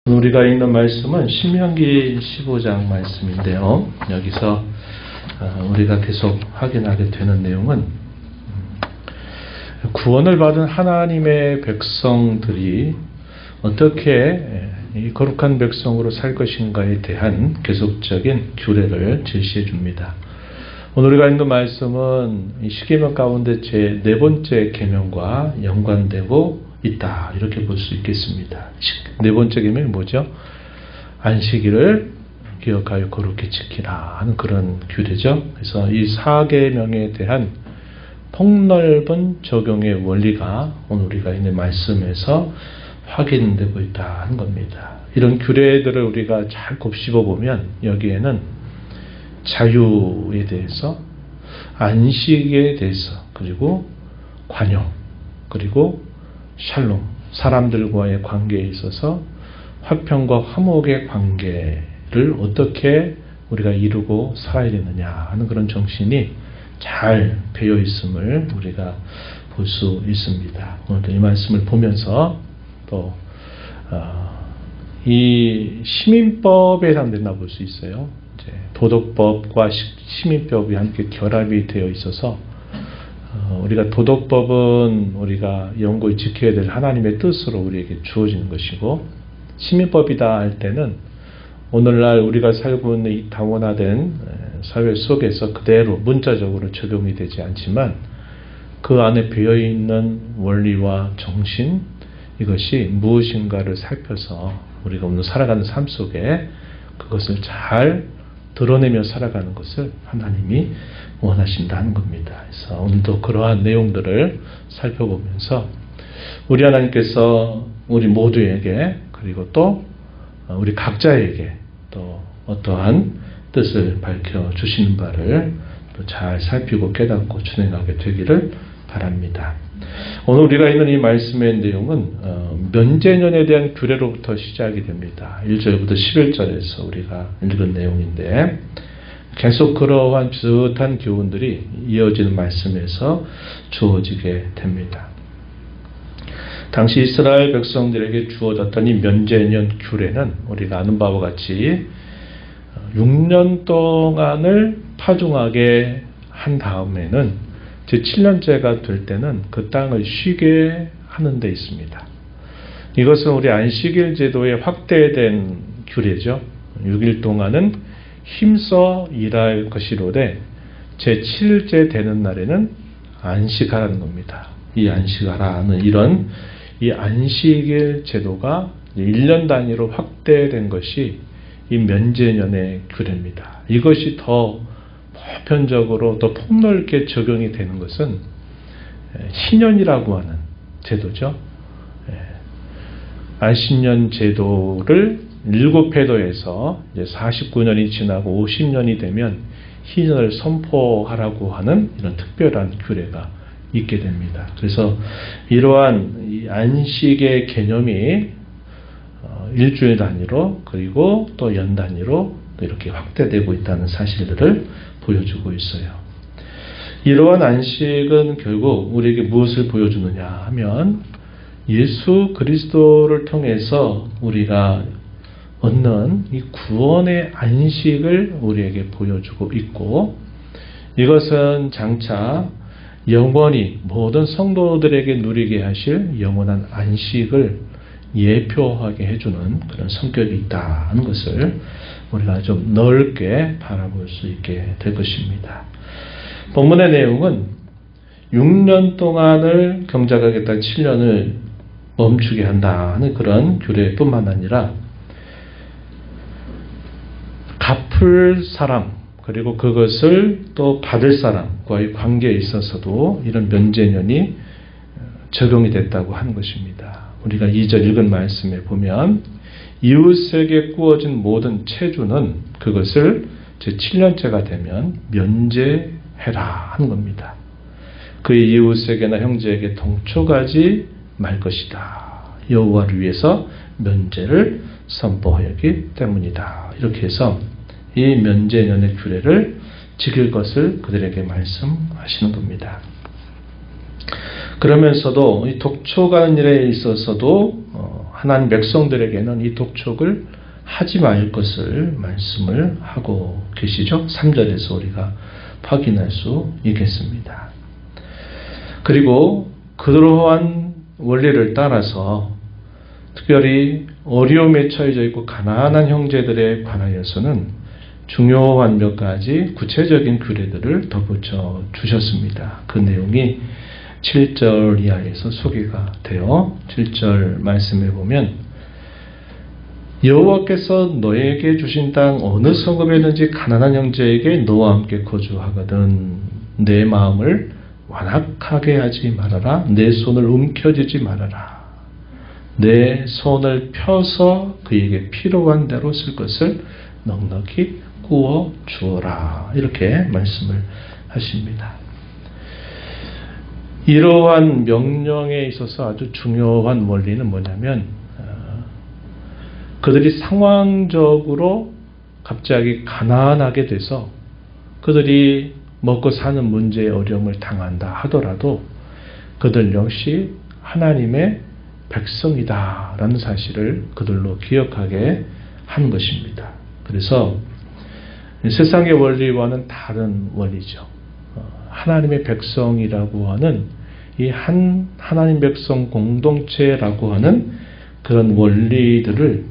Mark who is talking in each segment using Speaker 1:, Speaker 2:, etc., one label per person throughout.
Speaker 1: 우리가 읽는 말씀은 신명기 15장 말씀인데요. 여기서 우리가 계속 확인하게 되는 내용은 구원을 받은 하나님의 백성들이 어떻게 이 거룩한 백성으로 살 것인가에 대한 계속적인 규례를 제시해 줍니다. 오늘 우리가 읽는 말씀은 이 십계명 가운데 제 네 번째 계명과 연관되고 있다, 이렇게 볼 수 있겠습니다. 네 번째 계명이 뭐죠? 안식일을 기억하여 거룩히 지키라 하는 그런 규례죠. 그래서 이 4계명에 대한 폭넓은 적용의 원리가 오늘 우리가 있는 말씀에서 확인되고 있다 하는 겁니다. 이런 규례들을 우리가 잘 곱씹어 보면 여기에는 자유에 대해서, 안식에 대해서, 그리고 관용, 그리고 샬롬, 사람들과의 관계에 있어서 화평과 화목의 관계를 어떻게 우리가 이루고 살아야 되느냐 하는 그런 정신이 잘 배어 있음을 우리가 볼 수 있습니다. 오늘도 이 말씀을 보면서 또 이 시민법에 해당된다 볼 수 있어요. 이제 도덕법과 시민법이 함께 결합이 되어 있어서 우리가 도덕법은 우리가 영구히 지켜야 될 하나님의 뜻으로 우리에게 주어지는 것이고, 시민법이다 할 때는 오늘날 우리가 살고 있는 이 다원화된 사회 속에서 그대로 문자적으로 적용이 되지 않지만 그 안에 배어있는 원리와 정신, 이것이 무엇인가를 살펴서 우리가 오늘 살아가는 삶 속에 그것을 잘 드러내며 살아가는 것을 하나님이 원하신다는 겁니다. 그래서 오늘도 그러한 내용들을 살펴보면서 우리 하나님께서 우리 모두에게, 그리고 또 우리 각자에게 또 어떠한 뜻을 밝혀주시는 바를 또 잘 살피고 깨닫고 준행하게 되기를 바랍니다. 오늘 우리가 있는 이 말씀의 내용은 면제년에 대한 규례로부터 시작이 됩니다. 1절부터 11절에서 우리가 읽은 내용인데 계속 그러한 비슷한 교훈들이 이어지는 말씀에서 주어지게 됩니다. 당시 이스라엘 백성들에게 주어졌던 이 면제년 규례는 우리가 아는 바와 같이 6년 동안을 파종하게 한 다음에는 제7년째가 될 때는 그 땅을 쉬게 하는 데 있습니다. 이것은 우리 안식일 제도의 확대된 규례죠. 6일 동안은 힘써 일할 것이로되 제7일째 되는 날에는 안식하라는 겁니다. 이 안식하라는 이런 이 안식일 제도가 1년 단위로 확대된 것이 이 면제년의 규례입니다. 이것이 더 보편적으로 더 폭넓게 적용이 되는 것은 신년이라고 하는 제도죠. 안식년 제도를 7회도에서 49년이 지나고 50년이 되면 희년을 선포하라고 하는 이런 특별한 규례가 있게 됩니다. 그래서 이러한 이 안식의 개념이 일주일 단위로, 그리고 또 연 단위로 또 이렇게 확대되고 있다는 사실들을 보여주고 있어요. 이러한 안식은 결국 우리에게 무엇을 보여주느냐 하면 예수 그리스도를 통해서 우리가 얻는 이 구원의 안식을 우리에게 보여주고 있고, 이것은 장차 영원히 모든 성도들에게 누리게 하실 영원한 안식을 예표하게 해주는 그런 성격이 있다는 것을 우리가 좀 넓게 바라볼 수 있게 될 것입니다. 본문의 내용은 6년 동안을 경작하겠다는 7년을 멈추게 한다는 그런 규례뿐만 아니라 갚을 사람, 그리고 그것을 또 받을 사람과의 관계에 있어서도 이런 면제년이 적용이 됐다고 하는 것입니다. 우리가 2절 읽은 말씀에 보면 이웃에게 구워진 모든 채주는 그것을 제7년째가 되면 면제해라 하는 겁니다. 그의 이웃에게나 형제에게 동촉하지 말 것이다. 여호와를 위해서 면제를 선포하였기 때문이다. 이렇게 해서 이 면제년의 규례를 지킬 것을 그들에게 말씀하시는 겁니다. 그러면서도 이 독촉하는 일에 있어서도 하나님 백성들에게는 이 독촉을 하지 말 것을 말씀을 하고 계시죠. 3절에서 우리가 확인할 수 있겠습니다. 그리고 그러한 원리를 따라서 특별히 어려움에 처해져 있고 가난한 형제들에 관하여서는 중요한 몇 가지 구체적인 규례들을 덧붙여 주셨습니다. 그 내용이 7절 이하에서 소개가 되어 7절 말씀에 보면 여호와께서 너에게 주신 땅 어느 성읍에든지 가난한 형제에게 너와 함께 거주하거든 내 마음을 완악하게 하지 말아라. 내 손을 움켜쥐지 말아라. 내 손을 펴서 그에게 필요한 대로 쓸 것을 넉넉히 구워 주어라. 이렇게 말씀을 하십니다. 이러한 명령에 있어서 아주 중요한 원리는 뭐냐면 그들이 상황적으로 갑자기 가난하게 돼서 그들이 먹고 사는 문제에 어려움을 당한다 하더라도 그들 역시 하나님의 백성이다라는 사실을 그들로 기억하게 하는 것입니다. 그래서 세상의 원리와는 다른 원리죠. 하나님의 백성이라고 하는 이 하나님 백성 공동체라고 하는 그런 원리들을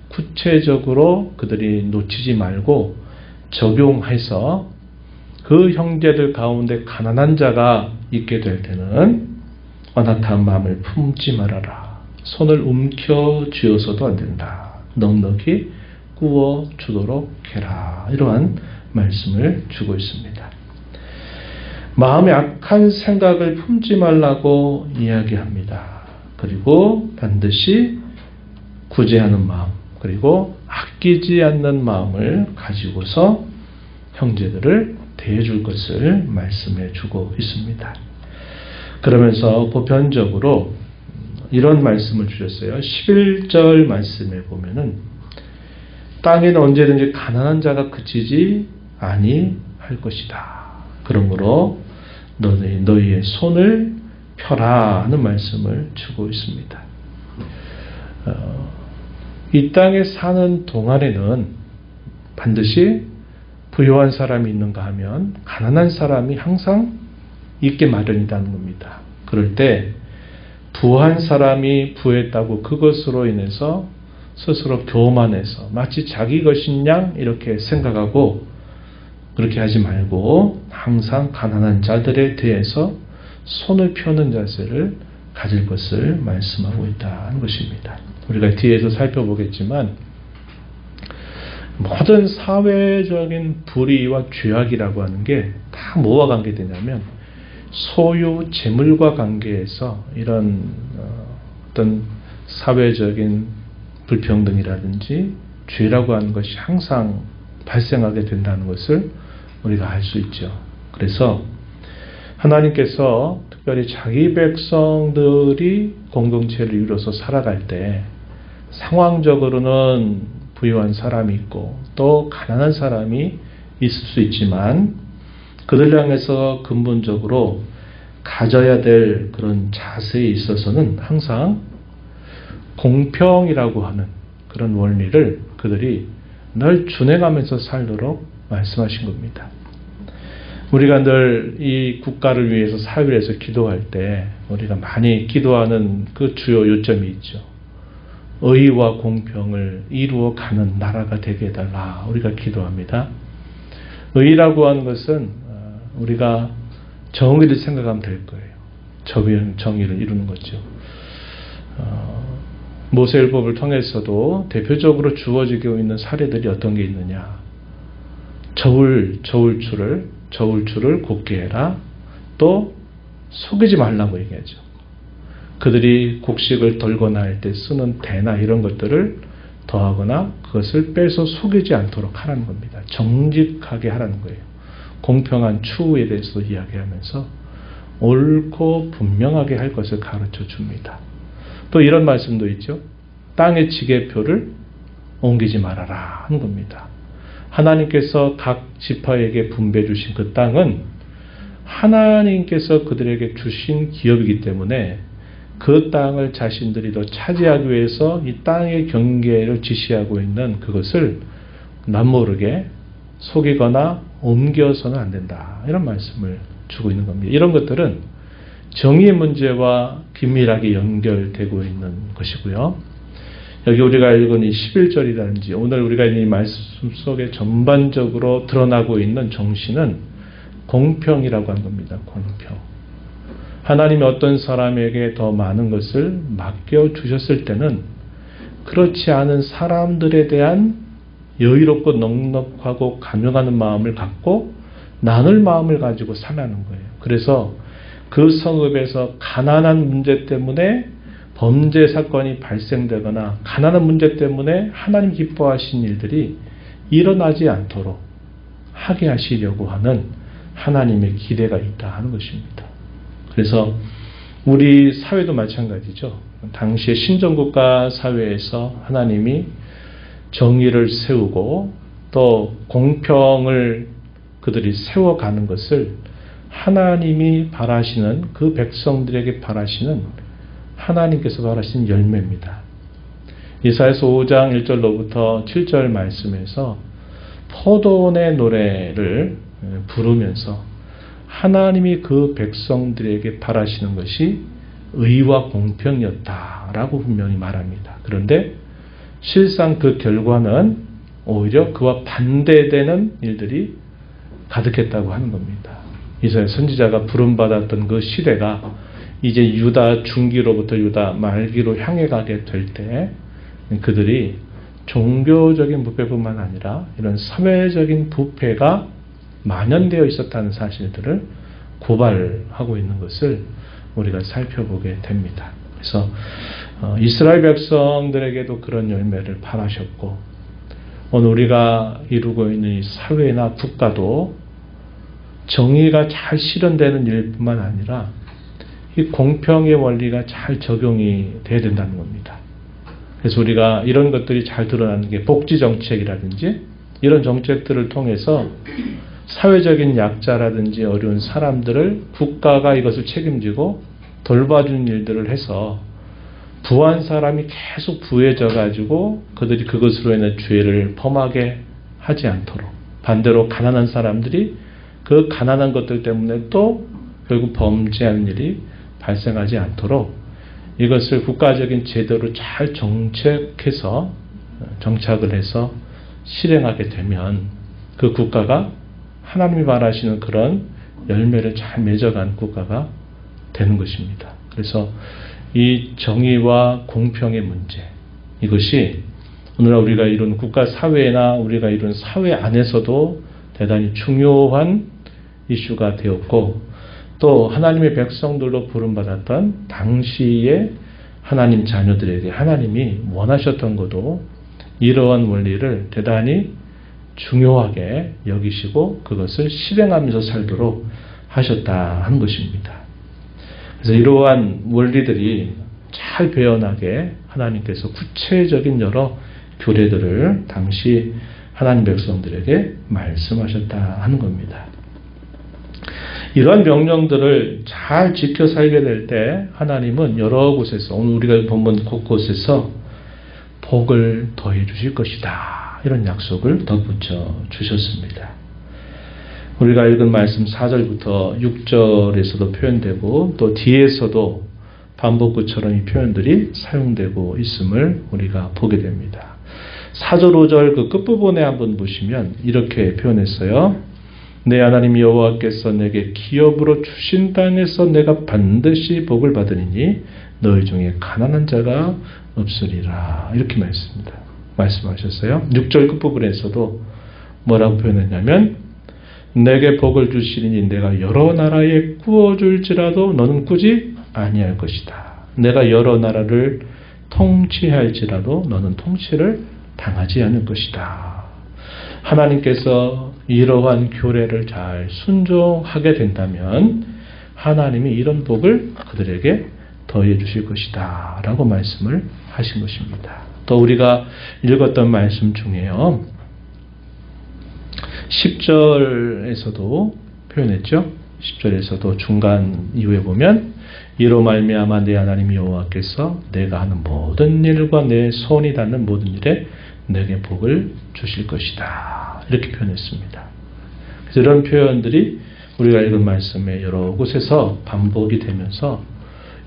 Speaker 1: 구체적으로 그들이 놓치지 말고 적용해서 그 형제들 가운데 가난한 자가 있게 될 때는 완악한 마음을 품지 말아라. 손을 움켜 쥐어서도 안 된다. 넉넉히 구워 주도록 해라. 이러한 말씀을 주고 있습니다. 마음에 악한 생각을 품지 말라고 이야기합니다. 그리고 반드시 구제하는 마음, 그리고 아끼지 않는 마음을 가지고서 형제들을 대해줄 것을 말씀해 주고 있습니다. 그러면서 보편적으로 이런 말씀을 주셨어요. 11절 말씀에 보면은 땅에는 언제든지 가난한 자가 그치지 아니할 것이다. 그러므로 너희의 손을 펴라 하는 말씀을 주고 있습니다. 이 땅에 사는 동안에는 반드시 부유한 사람이 있는가 하면 가난한 사람이 항상 있게 마련이라는 겁니다. 그럴 때 부한 사람이 부했다고 그것으로 인해서 스스로 교만해서 마치 자기 것인 양 이렇게 생각하고 그렇게 하지 말고 항상 가난한 자들에 대해서 손을 펴는 자세를 가질 것을 말씀하고 있다는 것입니다. 우리가 뒤에서 살펴보겠지만 모든 사회적인 불의와 죄악이라고 하는 게 다 뭐와 관계되냐면 소유, 재물과 관계에서 이런 어떤 사회적인 불평등이라든지 죄라고 하는 것이 항상 발생하게 된다는 것을 우리가 알 수 있죠. 그래서 하나님께서 특별히 자기 백성들이 공동체를 이루어서 살아갈 때 상황적으로는 부유한 사람이 있고 또 가난한 사람이 있을 수 있지만 그들 향해서 근본적으로 가져야 될 그런 자세에 있어서는 항상 공평이라고 하는 그런 원리를 그들이 늘 준행하면서 살도록 말씀하신 겁니다. 우리가 늘 이 국가를 위해서 사회를 위해서 기도할 때 우리가 많이 기도하는 그 주요 요점이 있죠. 의와 공평을 이루어가는 나라가 되게 해달라. 우리가 기도합니다. 의라고 하는 것은 우리가 정의를 생각하면 될 거예요. 정의를 이루는 거죠. 모세율법을 통해서도 대표적으로 주어지고 있는 사례들이 어떤 게 있느냐. 저울줄을 곱게 해라. 또 속이지 말라고 얘기하죠. 그들이 곡식을 덜거나 할 때 쓰는 대나 이런 것들을 더하거나 그것을 빼서 속이지 않도록 하라는 겁니다. 정직하게 하라는 거예요. 공평한 추후에 대해서 이야기하면서 옳고 분명하게 할 것을 가르쳐 줍니다. 또 이런 말씀도 있죠. 땅의 지게표를 옮기지 말아라 하는 겁니다. 하나님께서 각 지파에게 분배해 주신 그 땅은 하나님께서 그들에게 주신 기업이기 때문에 그 땅을 자신들이 더 차지하기 위해서 이 땅의 경계를 지시하고 있는 그것을 남모르게 속이거나 옮겨서는 안 된다. 이런 말씀을 주고 있는 겁니다. 이런 것들은 정의의 문제와 긴밀하게 연결되고 있는 것이고요. 여기 우리가 읽은 이 11절이라든지 오늘 우리가 이 말씀 속에 전반적으로 드러나고 있는 정신은 공평이라고 하는 겁니다. 공평. 하나님이 어떤 사람에게 더 많은 것을 맡겨주셨을 때는 그렇지 않은 사람들에 대한 여유롭고 넉넉하고 간용하는 마음을 갖고 나눌 마음을 가지고 살라는 거예요. 그래서 그 성읍에서 가난한 문제 때문에 범죄 사건이 발생되거나 가난한 문제 때문에 하나님 기뻐하신 일들이 일어나지 않도록 하게 하시려고 하는 하나님의 기대가 있다 하는 것입니다. 그래서 우리 사회도 마찬가지죠. 당시의 신정국가 사회에서 하나님이 정의를 세우고 또 공평을 그들이 세워가는 것을 하나님이 바라시는 그 백성들에게 바라시는 하나님께서 바라시는 열매입니다. 이사야서 5장 1절로부터 7절 말씀에서 포도원의 노래를 부르면서 하나님이 그 백성들에게 바라시는 것이 의와 공평이었다라고 분명히 말합니다. 그런데 실상 그 결과는 오히려 그와 반대되는 일들이 가득했다고 하는 겁니다. 이사야 선지자가 부름받았던 그 시대가 이제 유다 중기로부터 유다 말기로 향해 가게 될 때 그들이 종교적인 부패뿐만 아니라 이런 사회적인 부패가 만연되어 있었다는 사실들을 고발하고 있는 것을 우리가 살펴보게 됩니다. 그래서 이스라엘 백성들에게도 그런 열매를 바라셨고 오늘 우리가 이루고 있는 이 사회나 국가도 정의가 잘 실현되는 일뿐만 아니라 이 공평의 원리가 잘 적용이 돼야 된다는 겁니다. 그래서 우리가 이런 것들이 잘 드러나는 게 복지 정책이라든지 이런 정책들을 통해서 사회적인 약자라든지 어려운 사람들을 국가가 이것을 책임지고 돌봐주는 일들을 해서 부한 사람이 계속 부해져 가지고 그들이 그것으로 인해 죄를 범하게 하지 않도록 반대로 가난한 사람들이 그 가난한 것들 때문에 또 결국 범죄하는 일이 발생하지 않도록 이것을 국가적인 제도로 잘 정착을 해서 실행하게 되면 그 국가가 하나님이 바라시는 그런 열매를 잘 맺어가는 국가가 되는 것입니다. 그래서 이 정의와 공평의 문제 이것이 오늘날 우리가 이룬 국가 사회나 우리가 이룬 사회 안에서도 대단히 중요한 이슈가 되었고 또 하나님의 백성들로 부름받았던 당시의 하나님 자녀들에게 하나님이 원하셨던 것도 이러한 원리를 대단히 중요하게 여기시고 그것을 실행하면서 살도록 하셨다 하는 것입니다. 그래서 이러한 원리들이 잘 배어나게 하나님께서 구체적인 여러 교례들을 당시 하나님 백성들에게 말씀하셨다 하는 겁니다. 이러한 명령들을 잘 지켜 살게 될 때 하나님은 여러 곳에서 오늘 우리가 본문 곳곳에서 복을 더해 주실 것이다. 이런 약속을 덧붙여 주셨습니다. 우리가 읽은 말씀 4절부터 6절에서도 표현되고 또 뒤에서도 반복구처럼 이 표현들이 사용되고 있음을 우리가 보게 됩니다. 4절 5절 그 끝부분에 한번 보시면 이렇게 표현했어요. 내 하나님 여호와께서 내게 기업으로 주신 땅에서 내가 반드시 복을 받으리니 너희 중에 가난한 자가 없으리라. 이렇게 말씀하셨어요. 6절 끝부분에서도 뭐라고 표현했냐면 내게 복을 주시리니 내가 여러 나라에 꾸어줄지라도 너는 꾸지 아니할 것이다. 내가 여러 나라를 통치할지라도 너는 통치를 당하지 않을 것이다. 하나님께서 이러한 교례를 잘 순종하게 된다면 하나님이 이런 복을 그들에게 더해 주실 것이다 라고 말씀을 하신 것입니다. 또 우리가 읽었던 말씀 중에요. 10절에서도 표현했죠. 10절에서도 중간 이후에 보면 이로 말미암아 내 하나님 여호와께서 내가 하는 모든 일과 내 손이 닿는 모든 일에 내게 복을 주실 것이다. 이렇게 표현했습니다. 그래서 이런 표현들이 우리가 읽은 말씀에 여러 곳에서 반복이 되면서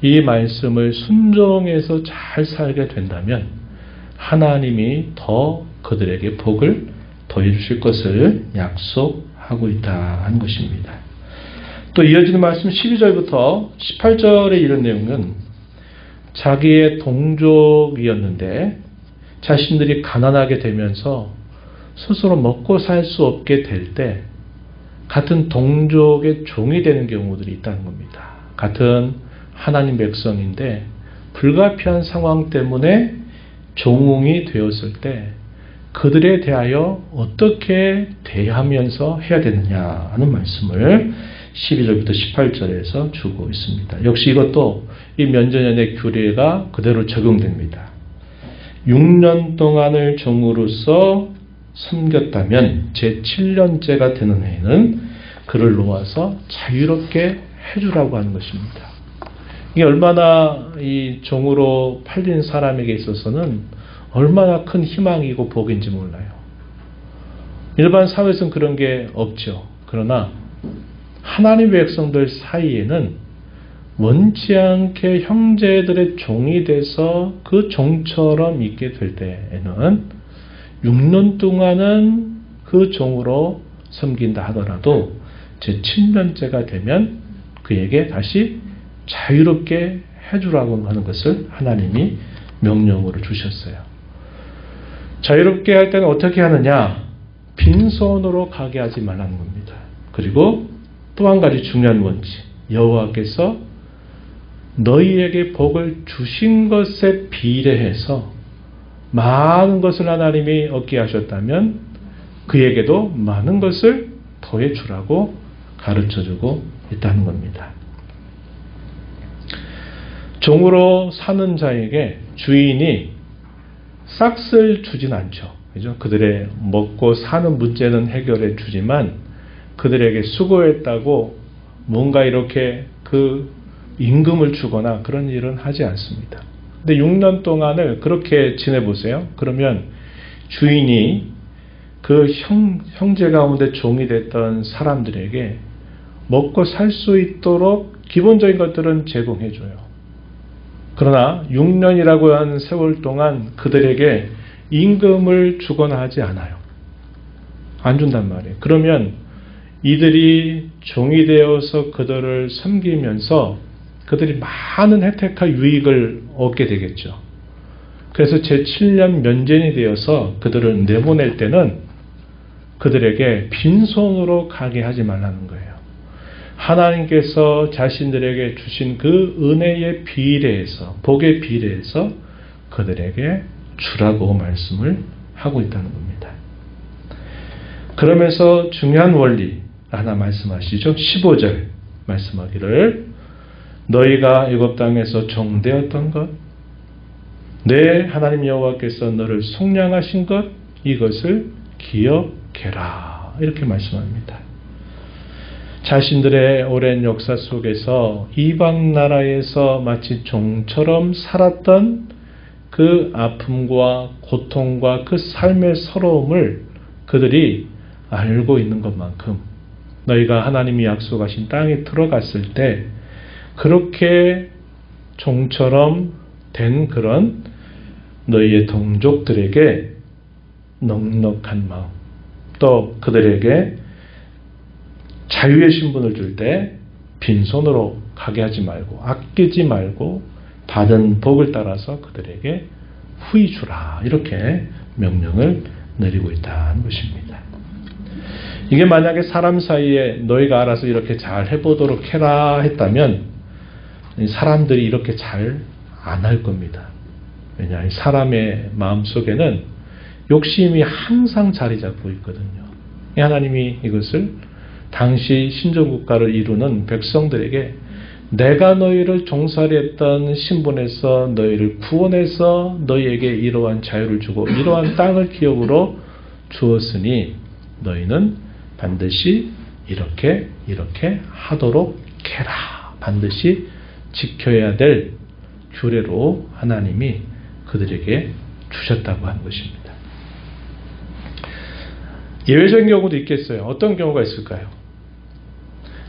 Speaker 1: 이 말씀을 순종해서 잘 살게 된다면 하나님이 더 그들에게 복을 더해 주실 것을 약속하고 있다는 것입니다. 또 이어지는 말씀 12절부터 18절에 이런 내용은 자기의 동족이었는데 자신들이 가난하게 되면서 스스로 먹고 살 수 없게 될 때 같은 동족의 종이 되는 경우들이 있다는 겁니다. 같은 하나님 백성인데 불가피한 상황 때문에 종이 되었을 때 그들에 대하여 어떻게 대하면서 해야 되느냐 하는 말씀을 12절부터 18절에서 주고 있습니다. 역시 이것도 이 면전연의 규례가 그대로 적용됩니다. 6년 동안을 종으로서 섬겼다면 제7년째가 되는 해에는 그를 놓아서 자유롭게 해주라고 하는 것입니다. 이게 얼마나 이 종으로 팔린 사람에게 있어서는 얼마나 큰 희망이고 복인지 몰라요. 일반 사회에서는 그런 게 없죠. 그러나 하나님의 백성들 사이에는 원치 않게 형제들의 종이 돼서 그 종처럼 있게 될 때에는 6년 동안은 그 종으로 섬긴다 하더라도 제7년째가 되면 그에게 다시 자유롭게 해주라고 하는 것을 하나님이 명령으로 주셨어요. 자유롭게 할 때는 어떻게 하느냐? 빈손으로 가게 하지 말라는 겁니다. 그리고 또 한 가지 중요한 원칙, 여호와께서 너희에게 복을 주신 것에 비례해서 많은 것을 하나님이 얻게 하셨다면 그에게도 많은 것을 더해 주라고 가르쳐주고 있다는 겁니다. 종으로 사는 자에게 주인이 싹쓸 주진 않죠. 그죠? 그들의 먹고 사는 문제는 해결해 주지만 그들에게 수고했다고 뭔가 이렇게 그 임금을 주거나 그런 일은 하지 않습니다. 근데 6년 동안을 그렇게 지내보세요. 그러면 주인이 그 형제 가운데 종이 됐던 사람들에게 먹고 살 수 있도록 기본적인 것들은 제공해줘요. 그러나 6년이라고 하는 세월 동안 그들에게 임금을 주거나 하지 않아요. 안 준단 말이에요. 그러면 이들이 종이 되어서 그들을 섬기면서 그들이 많은 혜택과 유익을 얻게 되겠죠. 그래서 제7년 면전이 되어서 그들을 내보낼 때는 그들에게 빈손으로 가게 하지 말라는 거예요. 하나님께서 자신들에게 주신 그 은혜에 비례해서, 복에 비례해서 그들에게 주라고 말씀을 하고 있다는 겁니다. 그러면서 중요한 원리 하나 말씀하시죠. 15절 말씀하기를 너희가 애굽 땅에서 종되었던 것, 내 하나님 여호와께서 너를 속량하신 것, 이것을 기억해라. 이렇게 말씀합니다. 자신들의 오랜 역사 속에서 이방 나라에서 마치 종처럼 살았던 그 아픔과 고통과 그 삶의 서러움을 그들이 알고 있는 것만큼 너희가 하나님이 약속하신 땅에 들어갔을 때 그렇게 종처럼 된 그런 너희의 동족들에게 넉넉한 마음, 또 그들에게 자유의 신분을 줄 때 빈손으로 가게 하지 말고 아끼지 말고 받은 복을 따라서 그들에게 후히 주라, 이렇게 명령을 내리고 있다는 것입니다. 이게 만약에 사람 사이에 너희가 알아서 이렇게 잘 해보도록 해라 했다면 사람들이 이렇게 잘 안 할 겁니다. 왜냐, 사람의 마음속에는 욕심이 항상 자리 잡고 있거든요. 하나님이 이것을 당시 신정국가를 이루는 백성들에게 내가 너희를 종살이 했던 신분에서 너희를 구원해서 너희에게 이러한 자유를 주고 이러한 땅을 기업으로 주었으니 너희는 반드시 이렇게 하도록 해라. 반드시 지켜야 될 규례로 하나님이 그들에게 주셨다고 하는 것입니다. 예외적인 경우도 있겠어요. 어떤 경우가 있을까요?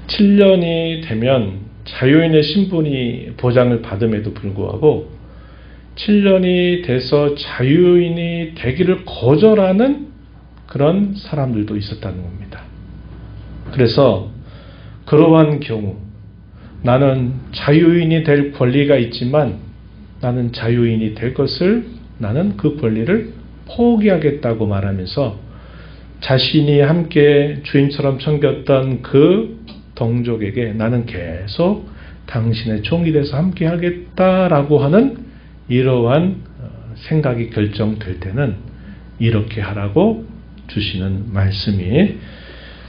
Speaker 1: 7년이 되면 자유인의 신분이 보장을 받음에도 불구하고 7년이 돼서 자유인이 되기를 거절하는 그런 사람들도 있었다는 겁니다. 그래서 그러한 경우 나는 자유인이 될 권리가 있지만 나는 자유인이 될 것을 나는 그 권리를 포기하겠다고 말하면서 자신이 함께 주인처럼 섬겼던 그 동족에게 나는 계속 당신의 종이 돼서 함께 하겠다라고 하는 이러한 생각이 결정될 때는 이렇게 하라고 주시는 말씀이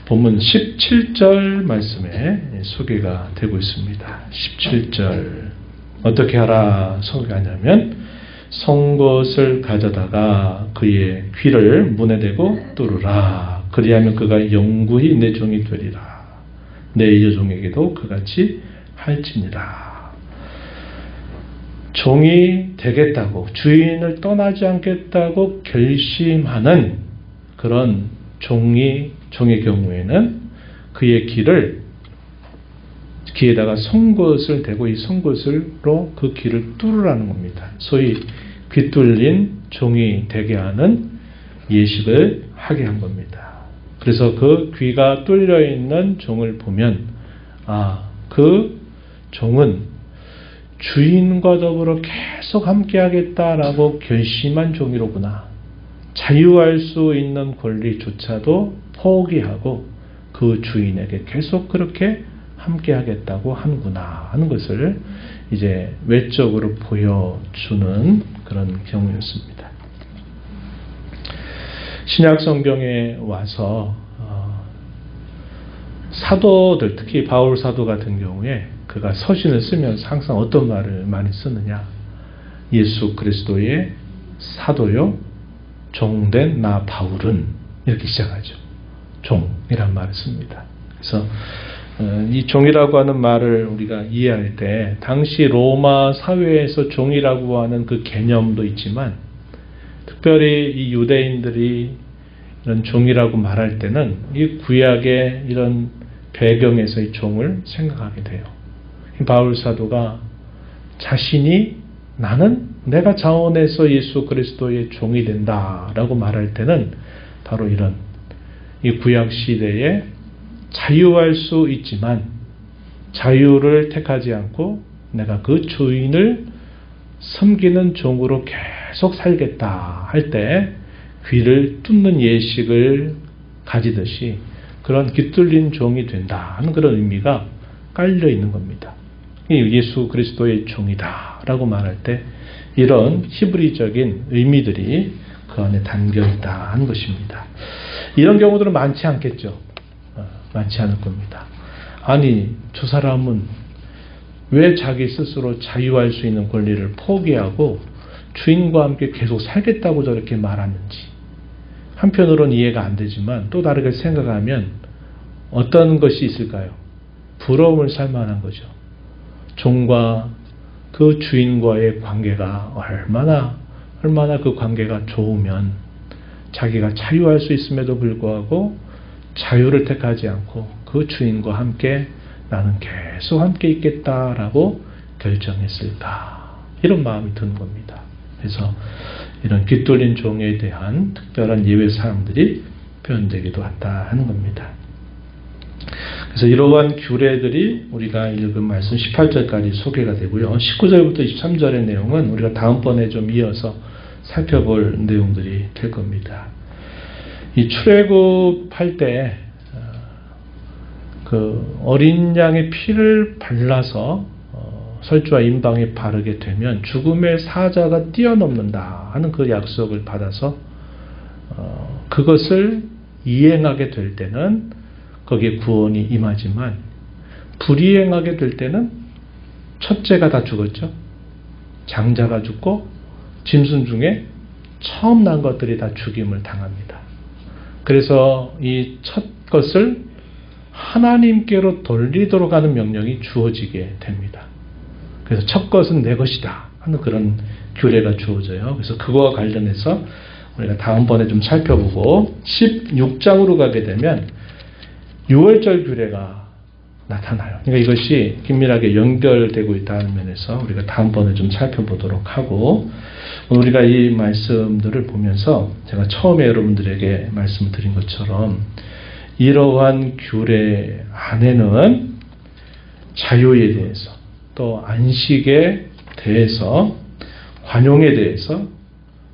Speaker 1: 본문 17절 말씀에 소개가 되고 있습니다. 17절 어떻게 하라 소개하냐면 송곳을 가져다가 그의 귀를 문에 대고 뚫으라. 그리하면 그가 영구히 내 종이 되리라. 내 여종에게도 그같이 할지니라. 종이 되겠다고 주인을 떠나지 않겠다고 결심하는 그런 종의 경우에는 그의 귀에다가 송곳을 대고 이 송곳으로 그 귀를 뚫으라는 겁니다. 소위 귀 뚫린 종이 되게 하는 예식을 하게 한 겁니다. 그래서 그 귀가 뚫려 있는 종을 보면 그 종은 주인과 더불어 계속 함께 하겠다라고 결심한 종이로구나. 자유할 수 있는 권리조차도 포기하고 그 주인에게 계속 그렇게 함께 하겠다고 하는구나 하는 것을 이제 외적으로 보여주는 그런 경우였습니다. 신약 성경에 와서 사도들, 특히 바울 사도 같은 경우에 그가 서신을 쓰면서 항상 어떤 말을 많이 쓰느냐, 예수 그리스도의 사도요 종된 나 바울은 이렇게 시작하죠. 종이란 말을 씁니다. 그래서 이 종이라고 하는 말을 우리가 이해할 때 당시 로마 사회에서 종이라고 하는 그 개념도 있지만 특별히 이 유대인들이 이런 종이라고 말할 때는 이 구약의 이런 배경에서의 종을 생각하게 돼요. 바울 사도가 자신이 나는 내가 자원해서 예수 그리스도의 종이 된다라고 말할 때는 바로 이런 이 구약 시대에 자유할 수 있지만 자유를 택하지 않고 내가 그 주인을 섬기는 종으로 계속 살겠다 할 때 귀를 뚫는 예식을 가지듯이 그런 귀 뚫린 종이 된다 하는 그런 의미가 깔려 있는 겁니다. 예수 그리스도의 종이다 라고 말할 때 이런 히브리적인 의미들이 그 안에 담겨 있다 하는 것입니다. 이런 경우들은 많지 않겠죠. 많지 않을 겁니다. 아니 저 사람은 왜 자기 스스로 자유할 수 있는 권리를 포기하고 주인과 함께 계속 살겠다고 저렇게 말하는지 한편으로는 이해가 안 되지만 또 다르게 생각하면 어떤 것이 있을까요? 부러움을 살 만한 거죠. 종과 그 주인과의 관계가 얼마나 그 관계가 좋으면 자기가 자유할 수 있음에도 불구하고 자유를 택하지 않고 그 주인과 함께 나는 계속 함께 있겠다라고 결정했을까. 이런 마음이 드는 겁니다. 그래서 이런 귀 뚫린 종에 대한 특별한 예외 사항들이 표현되기도 한다 하는 겁니다. 그래서 이러한 규례들이 우리가 읽은 말씀 18절까지 소개가 되고요. 19절부터 23절의 내용은 우리가 다음번에 좀 이어서 살펴볼 내용들이 될 겁니다. 이 출애굽할 때 그 어린 양의 피를 발라서 설주와 임방에 바르게 되면 죽음의 사자가 뛰어넘는다 하는 그 약속을 받아서 그것을 이행하게 될 때는 거기에 구원이 임하지만 불이행하게 될 때는 첫째가 다 죽었죠. 장자가 죽고 짐승 중에 처음 난 것들이 다 죽임을 당합니다. 그래서 이 첫 것을 하나님께로 돌리도록 하는 명령이 주어지게 됩니다. 그래서 첫 것은 내 것이다 하는 그런 규례가 주어져요. 그래서 그거와 관련해서 우리가 다음번에 좀 살펴보고 16장으로 가게 되면 6월절 규례가 나타나요. 그러니까 이것이 긴밀하게 연결되고 있다는 면에서 우리가 다음번에 좀 살펴보도록 하고, 우리가 이 말씀들을 보면서 제가 처음에 여러분들에게 말씀을 드린 것처럼 이러한 규례 안에는 자유에 대해서, 또 안식에 대해서, 관용에 대해서,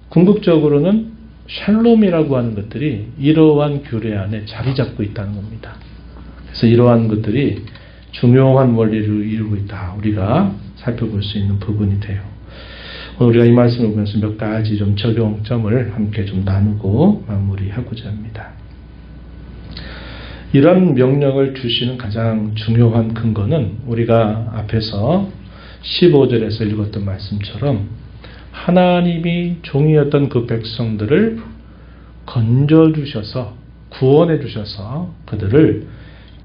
Speaker 1: 궁극적으로는 샬롬이라고 하는 것들이 이러한 규례 안에 자리 잡고 있다는 겁니다. 그래서 이러한 것들이 중요한 원리를 이루고 있다, 우리가 살펴볼 수 있는 부분이 돼요. 오늘 우리가 이 말씀을 보면서 몇 가지 좀 적용점을 함께 좀 나누고 마무리하고자 합니다. 이런 명령을 주시는 가장 중요한 근거는 우리가 앞에서 15절에서 읽었던 말씀처럼 하나님이 종이었던 그 백성들을 건져주셔서, 구원해주셔서 그들을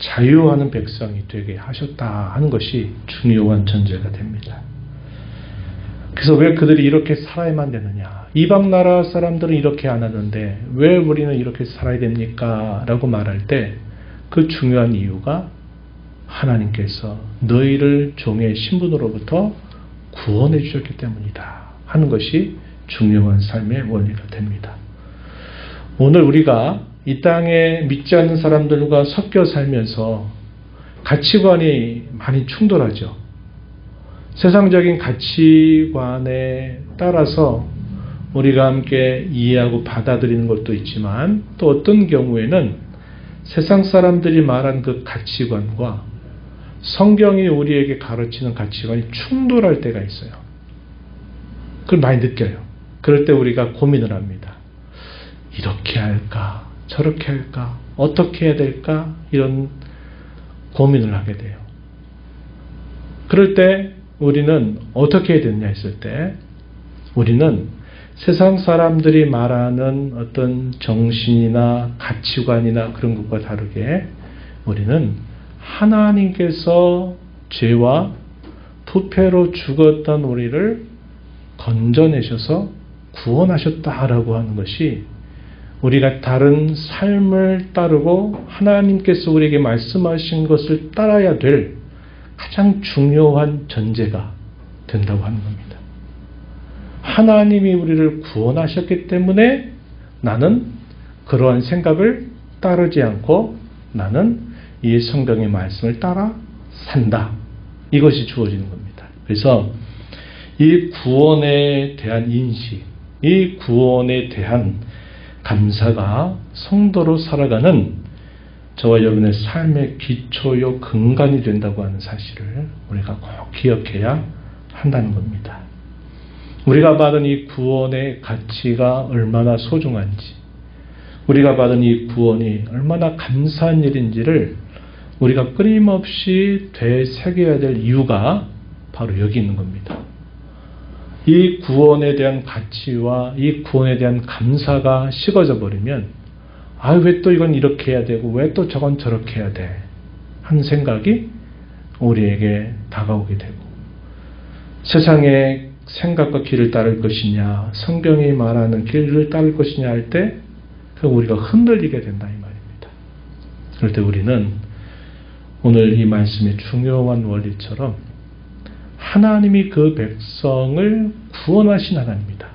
Speaker 1: 자유하는 백성이 되게 하셨다 하는 것이 중요한 전제가 됩니다. 그래서 왜 그들이 이렇게 살아야만 되느냐, 이방 나라 사람들은 이렇게 안 하는데 왜 우리는 이렇게 살아야 됩니까? 라고 말할 때 그 중요한 이유가 하나님께서 너희를 종의 신분으로부터 구원해 주셨기 때문이다 하는 것이 중요한 삶의 원리가 됩니다. 오늘 우리가 이 땅에 믿지 않는 사람들과 섞여 살면서 가치관이 많이 충돌하죠. 세상적인 가치관에 따라서 우리가 함께 이해하고 받아들이는 것도 있지만, 또 어떤 경우에는 세상 사람들이 말한 그 가치관과 성경이 우리에게 가르치는 가치관이 충돌할 때가 있어요. 그걸 많이 느껴요. 그럴 때 우리가 고민을 합니다. 이렇게 할까? 저렇게 할까? 어떻게 해야 될까? 이런 고민을 하게 돼요. 그럴 때 우리는 어떻게 해야 되느냐 했을 때, 우리는 세상 사람들이 말하는 어떤 정신이나 가치관이나 그런 것과 다르게 우리는 하나님께서 죄와 부패로 죽었던 우리를 건져내셔서 구원하셨다라고 하는 것이, 우리가 다른 삶을 따르고 하나님께서 우리에게 말씀하신 것을 따라야 될 가장 중요한 전제가 된다고 하는 겁니다. 하나님이 우리를 구원하셨기 때문에 나는 그러한 생각을 따르지 않고 나는 이 성경의 말씀을 따라 산다. 이것이 주어지는 겁니다. 그래서 이 구원에 대한 인식, 이 구원에 대한 감사가 성도로 살아가는 저와 여러분의 삶의 기초요 근간이 된다고 하는 사실을 우리가 꼭 기억해야 한다는 겁니다. 우리가 받은 이 구원의 가치가 얼마나 소중한지, 우리가 받은 이 구원이 얼마나 감사한 일인지를 우리가 끊임없이 되새겨야 될 이유가 바로 여기 있는 겁니다. 이 구원에 대한 가치와 이 구원에 대한 감사가 식어져 버리면, 왜 또 이건 이렇게 해야 되고 왜 또 저건 저렇게 해야 돼 하는 생각이 우리에게 다가오게 되고, 세상의 생각과 길을 따를 것이냐, 성경이 말하는 길을 따를 것이냐 할 때 우리가 흔들리게 된다 이 말입니다. 그럴 때 우리는 오늘 이 말씀의 중요한 원리처럼 하나님이 그 백성을 구원하신 하나님이다.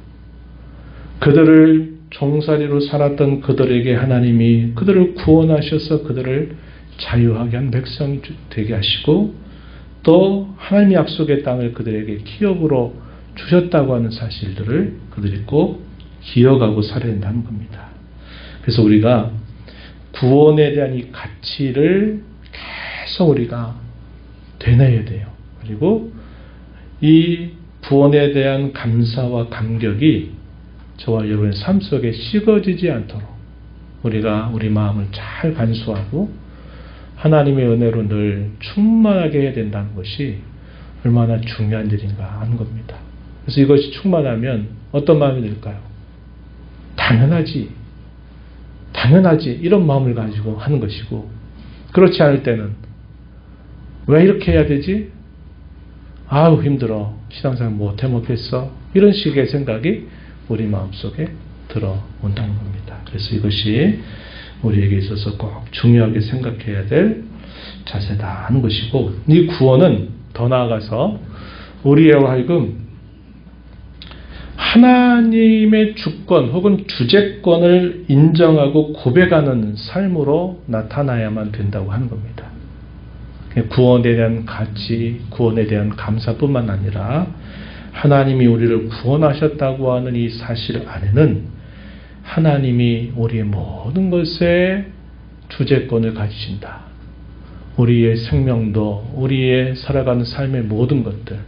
Speaker 1: 그들을 종살이로 살았던 그들에게 하나님이 그들을 구원하셔서 그들을 자유하게 한 백성이 되게 하시고, 또 하나님의 약속의 땅을 그들에게 기업으로 주셨다고 하는 사실들을 그들이 꼭 기억하고 살아야 된다는 겁니다. 그래서 우리가 구원에 대한 이 가치를 계속 우리가 되뇌어야 돼요. 그리고 이 구원에 대한 감사와 감격이 저와 여러분의 삶 속에 식어지지 않도록 우리가 우리 마음을 잘 간수하고 하나님의 은혜로 늘 충만하게 해야 된다는 것이 얼마나 중요한 일인가 하는 겁니다. 그래서 이것이 충만하면 어떤 마음이 들까요? 당연하지 이런 마음을 가지고 하는 것이고, 그렇지 않을 때는 왜 이렇게 해야 되지? 아우 힘들어. 신앙생활 못 해먹겠어. 이런 식의 생각이 우리 마음속에 들어온다는 겁니다. 그래서 이것이 우리에게 있어서 꼭 중요하게 생각해야 될 자세다 하는 것이고, 이 구원은 더 나아가서 우리의 하여금 하나님의 주권 혹은 주재권을 인정하고 고백하는 삶으로 나타나야만 된다고 하는 겁니다. 구원에 대한 가치, 구원에 대한 감사뿐만 아니라 하나님이 우리를 구원하셨다고 하는 이 사실 안에는 하나님이 우리의 모든 것에 주재권을 가지신다. 우리의 생명도, 우리의 살아가는 삶의 모든 것들,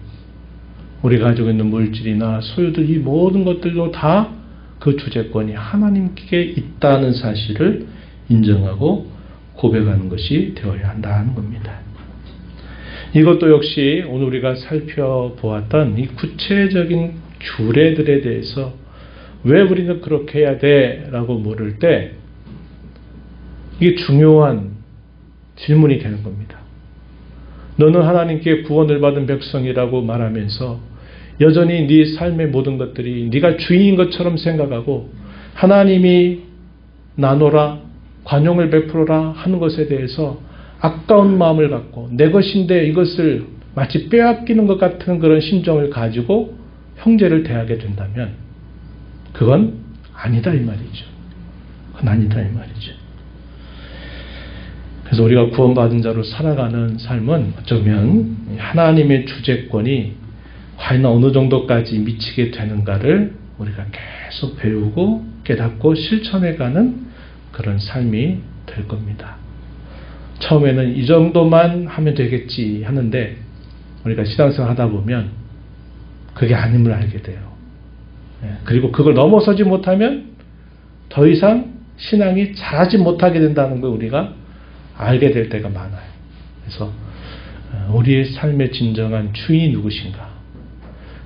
Speaker 1: 우리가 가지고 있는 물질이나 소유들, 이 모든 것들도 다 그 주재권이 하나님께 있다는 사실을 인정하고 고백하는 것이 되어야 한다는 겁니다. 이것도 역시 오늘 우리가 살펴보았던 이 구체적인 규례들에 대해서 왜 우리는 그렇게 해야 돼? 라고 물을 때 이게 중요한 질문이 되는 겁니다. 너는 하나님께 구원을 받은 백성이라고 말하면서 여전히 네 삶의 모든 것들이 네가 주인인 것처럼 생각하고 하나님이 나눠라, 관용을 베풀어라 하는 것에 대해서 아까운 마음을 갖고 내 것인데 이것을 마치 빼앗기는 것 같은 그런 심정을 가지고 형제를 대하게 된다면 그건 아니다 이 말이죠. 그건 아니다 이 말이죠. 그래서 우리가 구원받은 자로 살아가는 삶은 어쩌면 하나님의 주재권이 과연 어느 정도까지 미치게 되는가를 우리가 계속 배우고 깨닫고 실천해가는 그런 삶이 될 겁니다. 처음에는 이 정도만 하면 되겠지 하는데 우리가 신앙생활 하다 보면 그게 아님을 알게 돼요. 그리고 그걸 넘어서지 못하면 더 이상 신앙이 자라지 못하게 된다는 걸 우리가 알게 될 때가 많아요. 그래서 우리의 삶의 진정한 주인이 누구신가?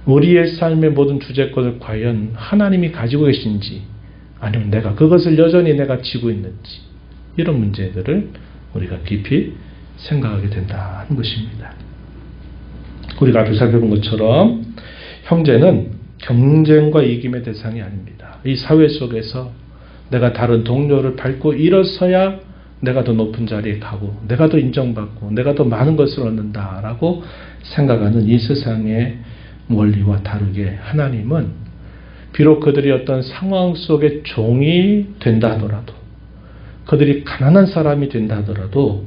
Speaker 1: 우리의 삶의 모든 주재권을 과연 하나님이 가지고 계신지 아니면 내가 그것을 여전히 내가 쥐고 있는지 이런 문제들을 우리가 깊이 생각하게 된다는 것입니다. 우리가 앞에 살펴본 것처럼 형제는 경쟁과 이김의 대상이 아닙니다. 이 사회 속에서 내가 다른 동료를 밟고 일어서야 내가 더 높은 자리에 가고 내가 더 인정받고 내가 더 많은 것을 얻는다라고 생각하는 이 세상의 원리와 다르게 하나님은 비록 그들이 어떤 상황 속에 종이 된다 하더라도 그들이 가난한 사람이 된다 하더라도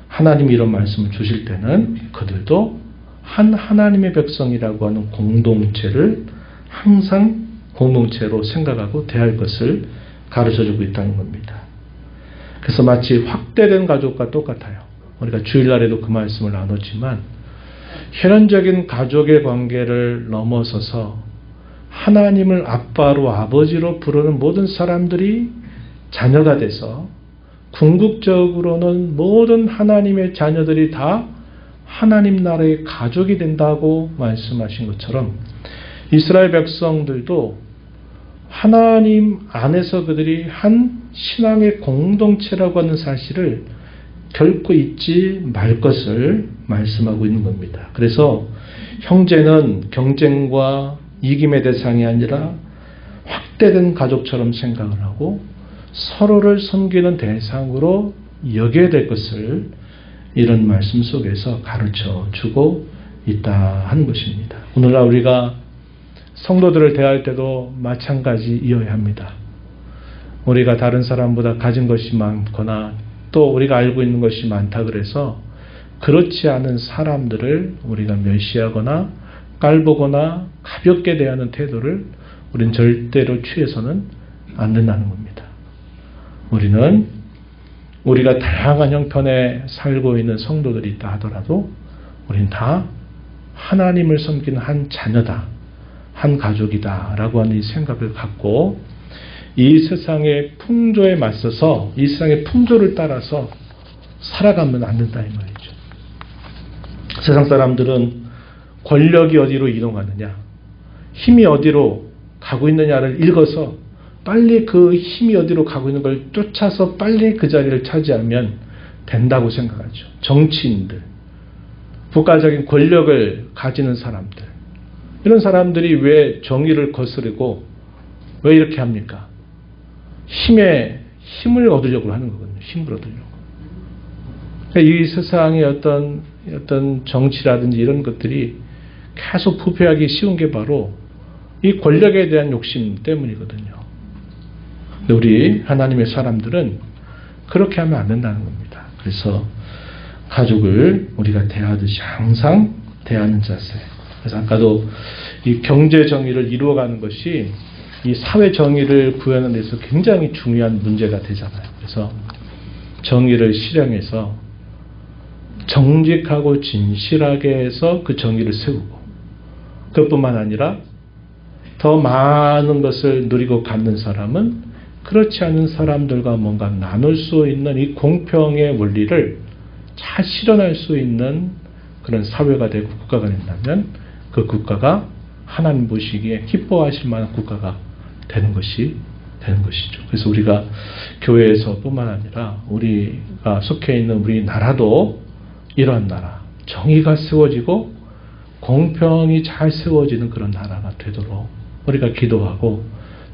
Speaker 1: 하나님이 이런 말씀을 주실 때는 그들도 한 하나님의 백성이라고 하는 공동체를 항상 공동체로 생각하고 대할 것을 가르쳐주고 있다는 겁니다. 그래서 마치 확대된 가족과 똑같아요. 우리가 주일날에도 그 말씀을 나눴지만 혈연적인 가족의 관계를 넘어서서 하나님을 아빠로 아버지로 부르는 모든 사람들이 자녀가 돼서 궁극적으로는 모든 하나님의 자녀들이 다 하나님 나라의 가족이 된다고 말씀하신 것처럼 이스라엘 백성들도 하나님 안에서 그들이 한 신앙의 공동체라고 하는 사실을 결코 잊지 말 것을 말씀하고 있는 겁니다. 그래서 형제는 경쟁과 이김의 대상이 아니라 확대된 가족처럼 생각을 하고 서로를 섬기는 대상으로 여겨야 될 것을 이런 말씀 속에서 가르쳐 주고 있다 하는 것입니다. 오늘날 우리가 성도들을 대할 때도 마찬가지이어야 합니다. 우리가 다른 사람보다 가진 것이 많거나 또 우리가 알고 있는 것이 많다 그래서 그렇지 않은 사람들을 우리가 멸시하거나 깔보거나 가볍게 대하는 태도를 우리는 절대로 취해서는 안 된다는 겁니다. 우리는 우리가 다양한 형편에 살고 있는 성도들이 있다 하더라도 우리는 다 하나님을 섬기는 한 자녀다, 한 가족이다 라고 하는 이 생각을 갖고 이 세상의 풍조에 맞서서 이 세상의 풍조를 따라서 살아가면 안 된다 이 말이죠. 세상 사람들은 권력이 어디로 이동하느냐, 힘이 어디로 가고 있느냐를 읽어서 빨리 그 힘이 어디로 가고 있는 걸 쫓아서 빨리 그 자리를 차지하면 된다고 생각하죠. 정치인들, 국가적인 권력을 가지는 사람들, 이런 사람들이 왜 정의를 거스르고 왜 이렇게 합니까? 힘을 얻으려고 하는 거거든요. 힘을 얻으려고. 그러니까 이 세상의 어떤 정치라든지 이런 것들이 계속 부패하기 쉬운 게 바로 이 권력에 대한 욕심 때문이거든요. 근데 우리 하나님의 사람들은 그렇게 하면 안 된다는 겁니다. 그래서 가족을 우리가 대하듯이 항상 대하는 자세. 그래서 아까도 이 경제 정의를 이루어가는 것이 이 사회 정의를 구하는 데서 굉장히 중요한 문제가 되잖아요. 그래서 정의를 실행해서 정직하고 진실하게 해서 그 정의를 세우고, 그것뿐만 아니라 더 많은 것을 누리고 갖는 사람은 그렇지 않은 사람들과 뭔가 나눌 수 있는 이 공평의 원리를 잘 실현할 수 있는 그런 사회가 되고 국가가 된다면 그 국가가 하나님 보시기에 기뻐하실 만한 국가가 되는 것이죠. 그래서 우리가 교회에서뿐만 아니라 우리가 속해 있는 우리 나라도 이러한 나라, 정의가 세워지고 공평이 잘 세워지는 그런 나라가 되도록 우리가 기도하고,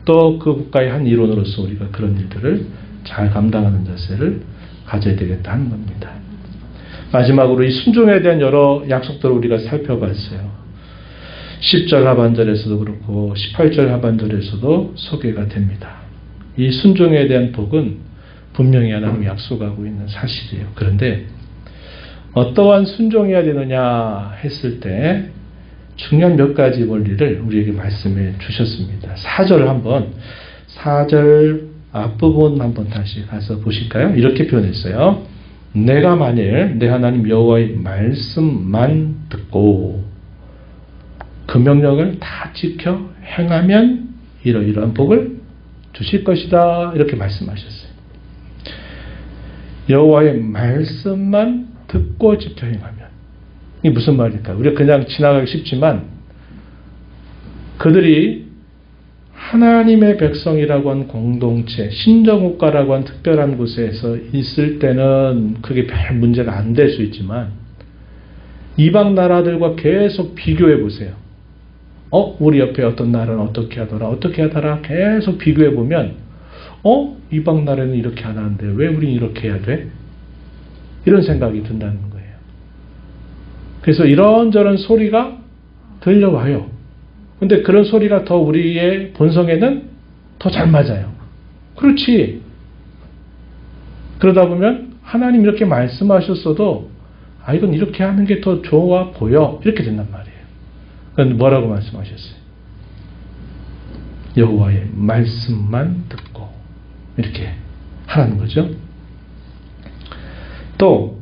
Speaker 1: 또 그 국가의 한 일원으로서 우리가 그런 일들을 잘 감당하는 자세를 가져야 되겠다 하는 겁니다. 마지막으로 이 순종에 대한 여러 약속들을 우리가 살펴봤어요. 10절 하반절에서도 그렇고 18절 하반절에서도 소개가 됩니다. 이 순종에 대한 복은 분명히 하나님이 약속하고 있는 사실이에요. 그런데 어떠한 순종해야 되느냐 했을 때 중요한 몇 가지 원리를 우리에게 말씀해 주셨습니다. 4절 앞부분 한번 다시 가서 보실까요? 이렇게 표현했어요. 내가 만일 내 하나님 여호와의 말씀만 듣고 그 명령을 다 지켜 행하면 이러이러한 복을 주실 것이다, 이렇게 말씀하셨어요. 여호와의 말씀만 듣고 지켜 행하면, 이게 무슨 말일까? 우리가 그냥 지나가기 쉽지만 그들이 하나님의 백성이라고 한 공동체, 신정국가라고 한 특별한 곳에서 있을 때는 그게 별 문제가 안 될 수 있지만 이방 나라들과 계속 비교해 보세요. 우리 옆에 어떤 나라는 어떻게 하더라 계속 비교해 보면 이방 나라는 이렇게 안 하는데 왜 우리는 이렇게 해야 돼? 이런 생각이 든다는 거예요. 그래서 이런저런 소리가 들려와요. 근데 그런 소리가 더 우리의 본성에는 더 잘 맞아요. 그렇지. 그러다 보면 하나님 이렇게 말씀하셨어도 이건 이렇게 하는 게 더 좋아 보여, 이렇게 된단 말이에요. 그런데 뭐라고 말씀하셨어요? 여호와의 말씀만 듣고 이렇게 하라는 거죠. 또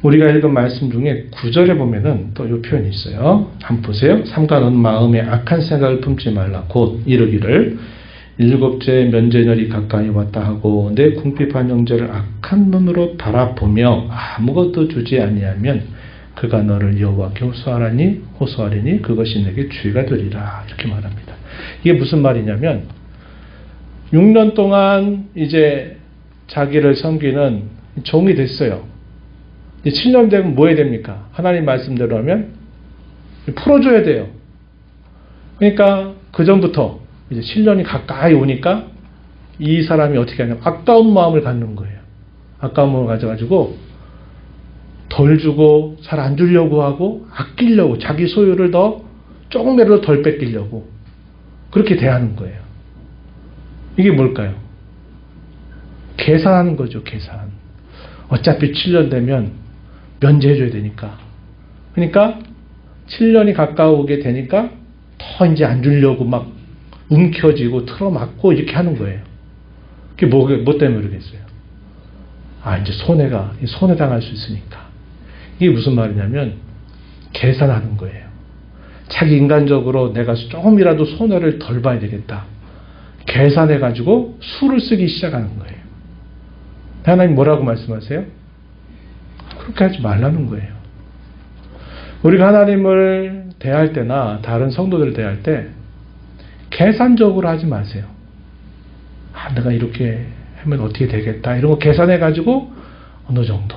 Speaker 1: 우리가 읽은 말씀 중에 9절에 보면은 또 이 표현이 있어요. 한번 보세요. 삼가 너는 마음에 악한 생각을 품지 말라. 곧 이르기를 일곱째 면제날이 가까이 왔다 하고 내 궁핍한 형제를 악한 눈으로 바라보며 아무것도 주지 아니하면 그가 너를 여호와께 호소하리니 그것이 내게 죄가 되리라, 이렇게 말합니다. 이게 무슨 말이냐면 6년 동안 이제 자기를 섬기는 종이 됐어요. 7년 되면 뭐 해야 됩니까? 하나님 말씀대로 하면 풀어줘야 돼요. 그러니까 그 전부터 이제 7년이 가까이 오니까 이 사람이 어떻게 하냐면 아까운 마음을 갖는 거예요. 아까운 마음을 가져가지고 덜 주고 잘 안 주려고 하고 아끼려고, 자기 소유를 더 조금이라도 덜 뺏기려고 그렇게 대하는 거예요. 이게 뭘까요? 계산하는 거죠. 계산. 어차피 7년 되면 면제해줘야 되니까. 그러니까 7년이 가까우게 되니까 더 이제 안 주려고 막 움켜쥐고 틀어막고 이렇게 하는 거예요. 그게 뭐 때문에 그러겠어요? 이제 손해 당할 수 있으니까. 이게 무슨 말이냐면 계산하는 거예요. 자기 인간적으로 내가 조금이라도 손해를 덜 봐야 되겠다. 계산해가지고 수를 쓰기 시작하는 거예요. 하나님 뭐라고 말씀하세요? 그렇게 하지 말라는 거예요. 우리가 하나님을 대할 때나 다른 성도들을 대할 때 계산적으로 하지 마세요. 내가 이렇게 하면 어떻게 되겠다, 이런 거 계산해가지고 어느 정도.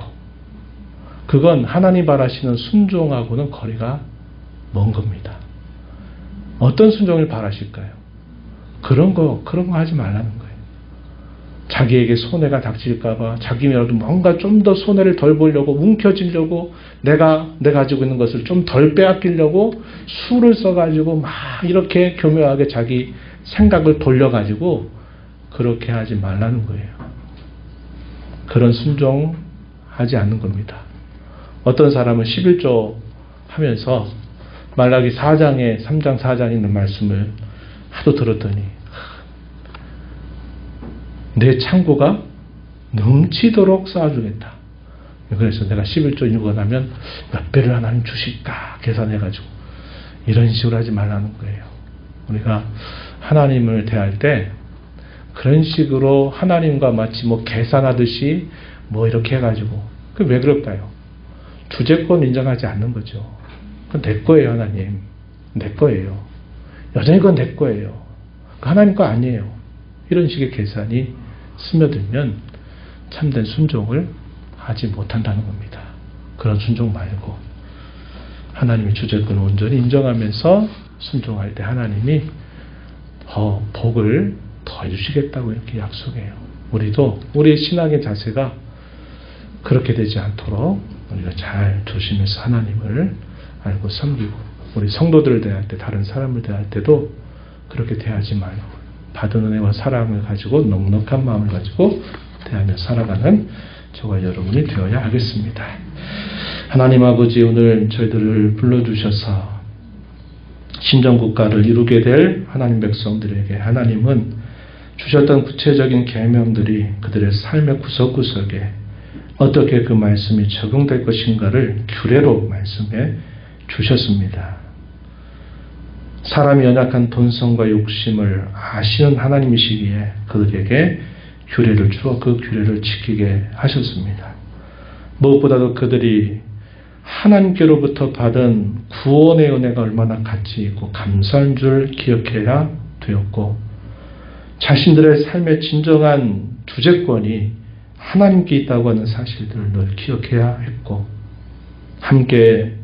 Speaker 1: 그건 하나님 바라시는 순종하고는 거리가 먼 겁니다. 어떤 순종을 바라실까요? 그런 거 하지 말라는 거예요. 자기에게 손해가 닥칠까봐 자기라도 뭔가 좀 더 손해를 덜 보려고 움켜쥐려고 내가 가지고 있는 것을 좀 덜 빼앗기려고 수를 써가지고 막 이렇게 교묘하게 자기 생각을 돌려가지고 그렇게 하지 말라는 거예요. 그런 순종하지 않는 겁니다. 어떤 사람은 11조 하면서 말라기 4장에 3장 4장에 있는 말씀을 하도 들었더니 내 창고가 넘치도록 쌓아주겠다. 그래서 내가 11조 인구가 나면 몇 배를 하나님 주실까 계산해가지고 이런 식으로 하지 말라는 거예요. 우리가 하나님을 대할 때 그런 식으로 하나님과 마치 뭐 계산하듯이 뭐 이렇게 해가지고 그 왜 그럴까요? 주재권 인정하지 않는 거죠. 그건 내 거예요. 하나님 내 거예요. 여전히 그건 내 거예요. 하나님 거 아니에요. 이런 식의 계산이 스며들면 참된 순종을 하지 못한다는 겁니다. 그런 순종 말고 하나님의 주재권을 온전히 인정하면서 순종할 때 하나님이 더 복을 더 해주시겠다고 이렇게 약속해요. 우리도 우리의 신앙의 자세가 그렇게 되지 않도록 우리가 잘 조심해서 하나님을 알고 섬기고 우리 성도들을 대할 때 다른 사람을 대할 때도 그렇게 대하지 말고 받은 은혜와 사랑을 가지고 넉넉한 마음을 가지고 대하며 살아가는 저와 여러분이 되어야 하겠습니다. 하나님 아버지 오늘 저희들을 불러주셔서 신정국가를 이루게 될 하나님 백성들에게 하나님은 주셨던 구체적인 계명들이 그들의 삶의 구석구석에 어떻게 그 말씀이 적용될 것인가를 규례로 말씀해 주셨습니다. 사람이 연약한 본성과 욕심을 아시는 하나님이시기에 그들에게 규례를 주어 그 규례를 지키게 하셨습니다. 무엇보다도 그들이 하나님께로부터 받은 구원의 은혜가 얼마나 가치 있고 감사한 줄 기억해야 되었고 자신들의 삶의 진정한 주재권이 하나님께 있다고 하는 사실들을 늘 기억해야 했고 함께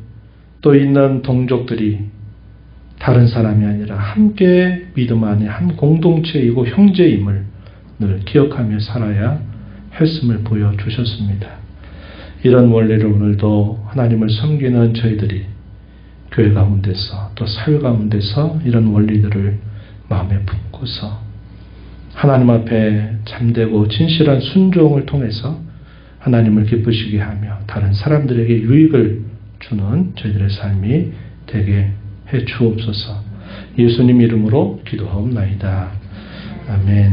Speaker 1: 또 있는 동족들이 다른 사람이 아니라 함께 믿음 안에 한 공동체이고 형제임을 늘 기억하며 살아야 했음을 보여주셨습니다. 이런 원리를 오늘도 하나님을 섬기는 저희들이 교회 가운데서 또 사회 가운데서 이런 원리들을 마음에 품고서 하나님 앞에 참되고 진실한 순종을 통해서 하나님을 기쁘시게 하며 다른 사람들에게 유익을 주는 저희들의 삶이 되게 해 주옵소서. 예수님 이름으로 기도하옵나이다. 아멘.